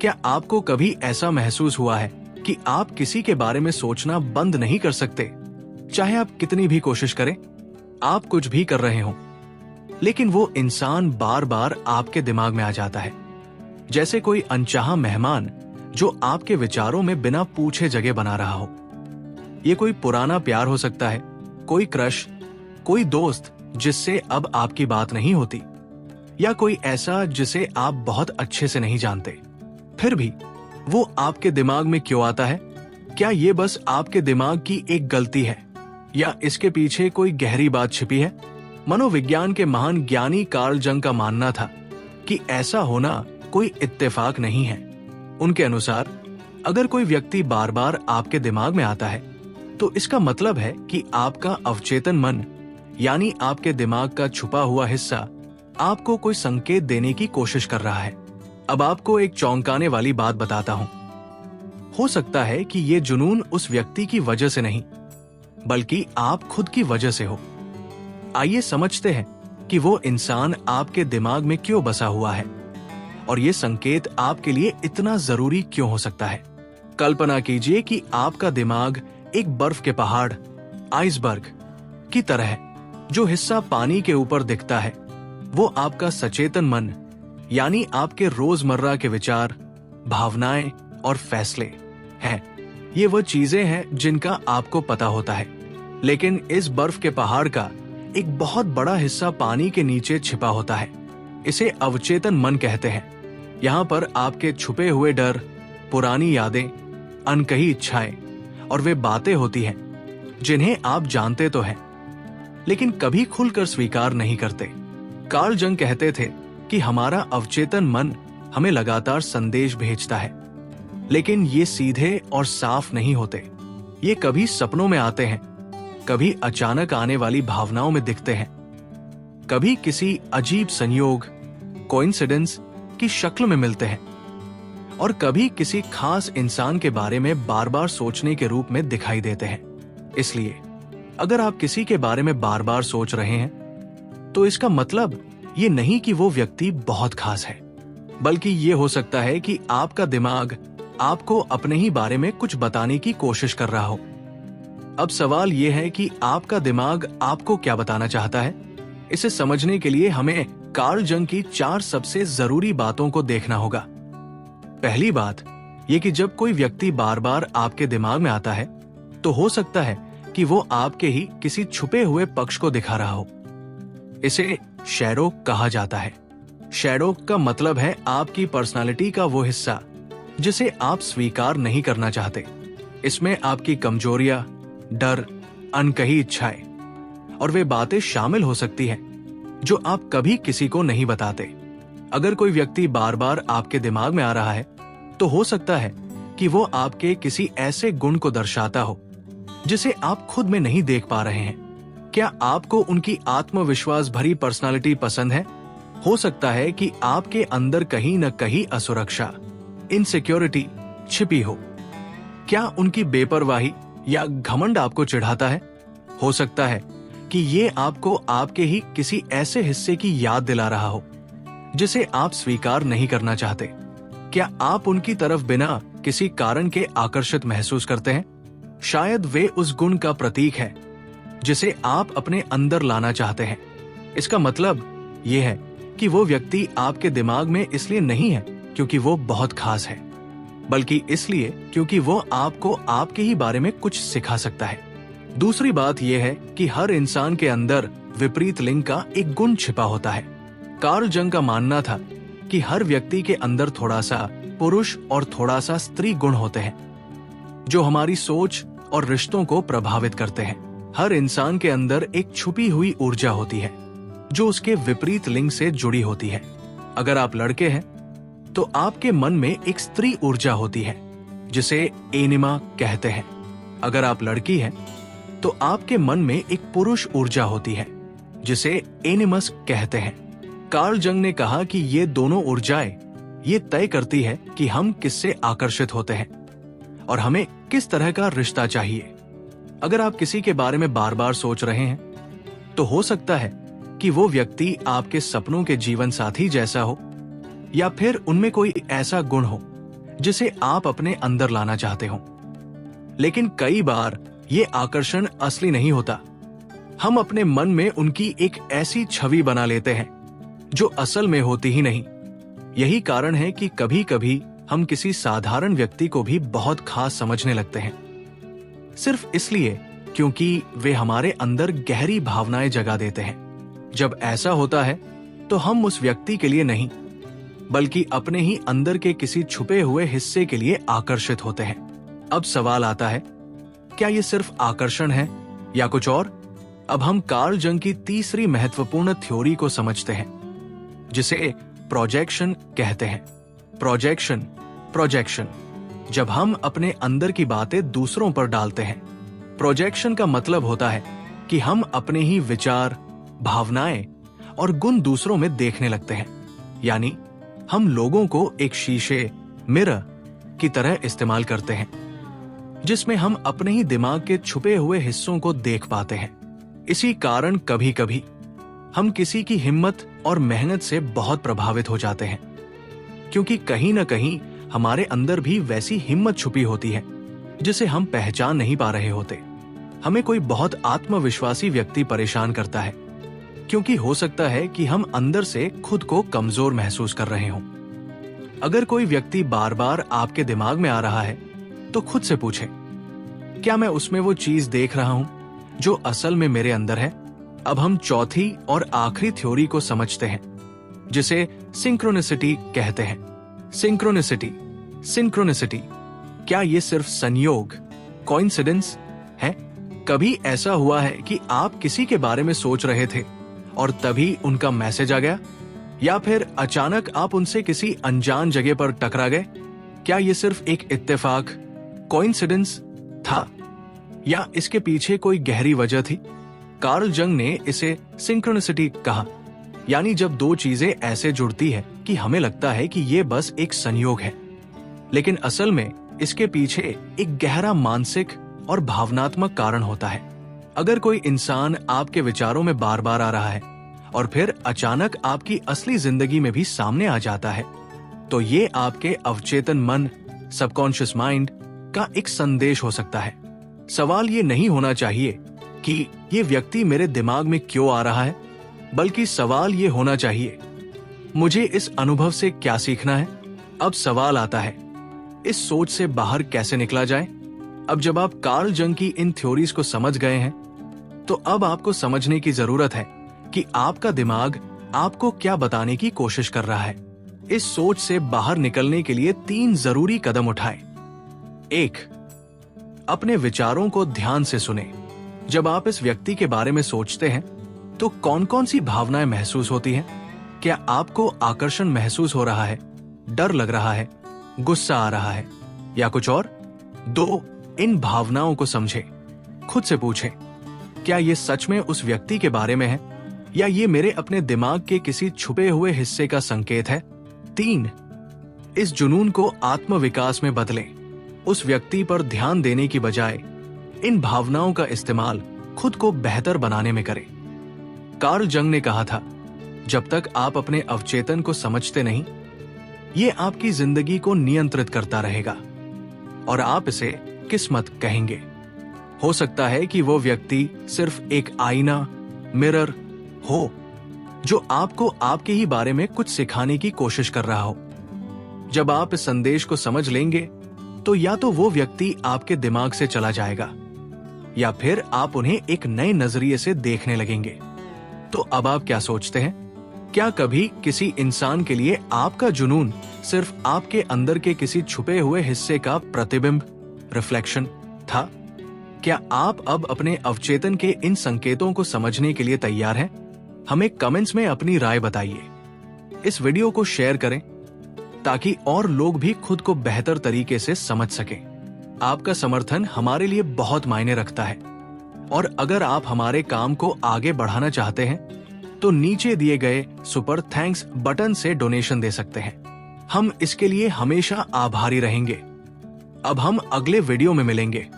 क्या आपको कभी ऐसा महसूस हुआ है कि आप किसी के बारे में सोचना बंद नहीं कर सकते? चाहे आप कितनी भी कोशिश करें, आप कुछ भी कर रहे हो, लेकिन वो इंसान बार बार आपके दिमाग में आ जाता है, जैसे कोई अनचाहा मेहमान जो आपके विचारों में बिना पूछे जगह बना रहा हो। ये कोई पुराना प्यार हो सकता है, कोई क्रश, कोई दोस्त जिससे अब आपकी बात नहीं होती, या कोई ऐसा जिसे आप बहुत अच्छे से नहीं जानते। फिर भी वो आपके दिमाग में क्यों आता है? क्या ये बस आपके दिमाग की एक गलती है, या इसके पीछे कोई गहरी बात छिपी है? मनोविज्ञान के महान ज्ञानी कार्ल जंग का मानना था कि ऐसा होना कोई इत्तेफाक नहीं है। उनके अनुसार अगर कोई व्यक्ति बार बार आपके दिमाग में आता है, तो इसका मतलब है कि आपका अवचेतन मन, यानी आपके दिमाग का छुपा हुआ हिस्सा, आपको कोई संकेत देने की कोशिश कर रहा है। अब आपको एक चौंकाने वाली बात बताता हूं। हो सकता है कि ये जुनून उस व्यक्ति की वजह से नहीं, बल्कि आप खुद की वजह से हो। आइए समझते हैं कि वो इंसान आपके दिमाग में क्यों बसा हुआ है, और ये संकेत आपके लिए इतना जरूरी क्यों हो सकता है। कल्पना कीजिए कि आपका दिमाग एक बर्फ के पहाड़, आइसबर्ग की तरह है। जो हिस्सा पानी के ऊपर दिखता है वो आपका सचेतन मन, यानी आपके रोजमर्रा के विचार, भावनाएं और फैसले हैं। ये वो चीजें हैं जिनका आपको पता होता है, लेकिन इस बर्फ के पहाड़ का एक बहुत बड़ा हिस्सा पानी के नीचे छिपा होता है। इसे अवचेतन मन कहते हैं। यहाँ पर आपके छुपे हुए डर, पुरानी यादें, अनकही इच्छाएं और वे बातें होती हैं जिन्हें आप जानते तो हैं, लेकिन कभी खुलकर स्वीकार नहीं करते। कार्ल जंग कहते थे कि हमारा अवचेतन मन हमें लगातार संदेश भेजता है, लेकिन ये सीधे और साफ नहीं होते। ये कभी सपनों में आते हैं, कभी अचानक आने वाली भावनाओं में दिखते हैं, कभी किसी अजीब संयोग, कोइंसिडेंस की शक्ल में मिलते हैं, और कभी किसी खास इंसान के बारे में बार बार सोचने के रूप में दिखाई देते हैं। इसलिए अगर आप किसी के बारे में बार बार सोच रहे हैं, तो इसका मतलब ये नहीं कि वो व्यक्ति बहुत खास है, बल्कि ये हो सकता है कि आपका दिमाग आपको अपने ही बारे में कुछ बताने की कोशिश कर रहा हो। अब सवाल ये है कि आपका दिमाग आपको क्या बताना चाहता है। इसे समझने के लिए हमें कार्ल जंग की 4 सबसे जरूरी बातों को देखना होगा। पहली बात ये कि जब कोई व्यक्ति बार बार आपके दिमाग में आता है, तो हो सकता है कि वो आपके ही किसी छुपे हुए पक्ष को दिखा रहा हो। इसे शैडो कहा जाता है। शैडो का मतलब है आपकी पर्सनालिटी का वो हिस्सा जिसे आप स्वीकार नहीं करना चाहते। इसमें आपकी कमजोरियां, डर, अनकही इच्छाएं और वे बातें शामिल हो सकती हैं जो आप कभी किसी को नहीं बताते। अगर कोई व्यक्ति बार बार आपके दिमाग में आ रहा है, तो हो सकता है कि वो आपके किसी ऐसे गुण को दर्शाता हो जिसे आप खुद में नहीं देख पा रहे हैं। क्या आपको उनकी आत्मविश्वास भरी पर्सनालिटी पसंद है? हो सकता है कि आपके अंदर कहीं न कहीं असुरक्षा, इनसिक्योरिटी छिपी हो। क्या उनकी बेपरवाही या घमंड आपको चिढ़ाता है? हो सकता है कि ये आपको आपके ही किसी ऐसे हिस्से की याद दिला रहा हो जिसे आप स्वीकार नहीं करना चाहते। क्या आप उनकी तरफ बिना किसी कारण के आकर्षित महसूस करते हैं? शायद वे उस गुण का प्रतीक है जिसे आप अपने अंदर लाना चाहते हैं। इसका मतलब यह है कि वो व्यक्ति आपके दिमाग में इसलिए नहीं है क्योंकि वो बहुत खास है, बल्कि इसलिए क्योंकि वो आपको आपके ही बारे में कुछ सिखा सकता है। दूसरी बात यह है कि हर इंसान के अंदर विपरीत लिंग का एक गुण छिपा होता है। कार्ल जंग का मानना था कि हर व्यक्ति के अंदर थोड़ा सा पुरुष और थोड़ा सा स्त्री गुण होते हैं जो हमारी सोच और रिश्तों को प्रभावित करते हैं। हर इंसान के अंदर एक छुपी हुई ऊर्जा होती है जो उसके विपरीत लिंग से जुड़ी होती है। अगर आप लड़के हैं तो आपके मन में एक स्त्री ऊर्जा होती है जिसे एनिमा कहते हैं। अगर आप लड़की हैं तो आपके मन में एक पुरुष ऊर्जा होती है जिसे एनिमस कहते हैं। कार्ल जंग ने कहा कि ये दोनों ऊर्जाएं ये तय करती है कि हम किससे आकर्षित होते हैं और हमें किस तरह का रिश्ता चाहिए। अगर आप किसी के बारे में बार बार सोच रहे हैं, तो हो सकता है कि वो व्यक्ति आपके सपनों के जीवन साथी जैसा हो, या फिर उनमें कोई ऐसा गुण हो जिसे आप अपने अंदर लाना चाहते हो। लेकिन कई बार ये आकर्षण असली नहीं होता। हम अपने मन में उनकी एक ऐसी छवि बना लेते हैं जो असल में होती ही नहीं। यही कारण है कि कभी कभी हम किसी साधारण व्यक्ति को भी बहुत खास समझने लगते हैं, सिर्फ इसलिए क्योंकि वे हमारे अंदर गहरी भावनाएं जगा देते हैं। जब ऐसा होता है तो हम उस व्यक्ति के लिए नहीं, बल्कि अपने ही अंदर के किसी छुपे हुए हिस्से के लिए आकर्षित होते हैं। अब सवाल आता है, क्या ये सिर्फ आकर्षण है या कुछ और? अब हम कार्ल जंग की तीसरी महत्वपूर्ण थ्योरी को समझते हैं, जिसे प्रोजेक्शन कहते हैं। प्रोजेक्शन जब हम अपने अंदर की बातें दूसरों पर डालते हैं। प्रोजेक्शन का मतलब होता है कि हम अपने ही विचार, भावनाएं और गुण दूसरों में देखने लगते हैं। यानी हम लोगों को एक शीशे, मिरर की तरह इस्तेमाल करते हैं, जिसमें हम अपने ही दिमाग के छुपे हुए हिस्सों को देख पाते हैं। इसी कारण कभी कभी हम किसी की हिम्मत और मेहनत से बहुत प्रभावित हो जाते हैं, क्योंकि कहीं ना कहीं हमारे अंदर भी वैसी हिम्मत छुपी होती है जिसे हम पहचान नहीं पा रहे होते। हमें कोई बहुत आत्मविश्वासी व्यक्ति परेशान करता है, क्योंकि हो सकता है कि हम अंदर से खुद को कमजोर महसूस कर रहे हों। अगर कोई व्यक्ति बार बार आपके दिमाग में आ रहा है तो खुद से पूछें, क्या मैं उसमें वो चीज देख रहा हूं जो असल में मेरे अंदर है? अब हम चौथी और आखिरी थ्योरी को समझते हैं, जिसे सिंक्रोनिसिटी कहते हैं। सिंक्रोनिसिटी क्या ये सिर्फ संयोग, कोइंसिडेंस है? कभी ऐसा हुआ है कि आप किसी के बारे में सोच रहे थे और तभी उनका मैसेज आ गया, या फिर अचानक आप उनसे किसी अनजान जगह पर टकरा गए? क्या ये सिर्फ एक इत्तेफाक, कोइंसिडेंस था, या इसके पीछे कोई गहरी वजह थी? कार्ल जंग ने इसे सिंक्रोनिसिटी कहा, यानी जब दो चीजें ऐसे जुड़ती है कि हमें लगता है कि ये बस एक संयोग है, लेकिन असल में इसके पीछे एक गहरा मानसिक और भावनात्मक कारण होता है। अगर कोई इंसान आपके विचारों में बार बार आ रहा है और फिर अचानक आपकी असली जिंदगी में भी सामने आ जाता है, तो ये आपके अवचेतन मन, सबकॉन्शियस माइंड का एक संदेश हो सकता है। सवाल ये नहीं होना चाहिए कि ये व्यक्ति मेरे दिमाग में क्यों आ रहा है, बल्कि सवाल ये होना चाहिए, मुझे इस अनुभव से क्या सीखना है? अब सवाल आता है, इस सोच से बाहर कैसे निकला जाए? अब जब आप कार्ल जंग की इन थ्योरीज को समझ गए हैं, तो अब आपको समझने की जरूरत है कि आपका दिमाग आपको क्या बताने की कोशिश कर रहा है। इस सोच से बाहर निकलने के लिए 3 जरूरी कदम उठाएं। 1. अपने विचारों को ध्यान से सुने। जब आप इस व्यक्ति के बारे में सोचते हैं तो कौन कौन सी भावनाएं महसूस होती हैं? क्या आपको आकर्षण महसूस हो रहा है, डर लग रहा है, गुस्सा आ रहा है, या कुछ और? 2. इन भावनाओं को समझें। खुद से पूछें, क्या ये सच में उस व्यक्ति के बारे में है, या ये मेरे अपने दिमाग के किसी छुपे हुए हिस्से का संकेत है? 3. इस जुनून को आत्मविकास में बदलें। उस व्यक्ति पर ध्यान देने की बजाय इन भावनाओं का इस्तेमाल खुद को बेहतर बनाने में करें। कार्ल जंग ने कहा था, जब तक आप अपने अवचेतन को समझते नहीं, ये आपकी जिंदगी को नियंत्रित करता रहेगा और आप इसे किस्मत कहेंगे। हो सकता है कि वो व्यक्ति सिर्फ एक आईना, मिरर हो, जो आपको आपके ही बारे में कुछ सिखाने की कोशिश कर रहा हो। जब आप इस संदेश को समझ लेंगे, तो या तो वो व्यक्ति आपके दिमाग से चला जाएगा, या फिर आप उन्हें एक नए नजरिए से देखने लगेंगे। तो अब आप क्या सोचते हैं? क्या कभी किसी इंसान के लिए आपका जुनून सिर्फ आपके अंदर के किसी छुपे हुए हिस्से का प्रतिबिंब, रिफ्लेक्शन था? क्या आप अब अपने अवचेतन के इन संकेतों को समझने के लिए तैयार हैं? हमें कमेंट्स में अपनी राय बताइए। इस वीडियो को शेयर करें ताकि और लोग भी खुद को बेहतर तरीके से समझ सकें। आपका समर्थन हमारे लिए बहुत मायने रखता है, और अगर आप हमारे काम को आगे बढ़ाना चाहते हैं तो नीचे दिए गए सुपर थैंक्स बटन से डोनेशन दे सकते हैं। हम इसके लिए हमेशा आभारी रहेंगे। अब हम अगले वीडियो में मिलेंगे।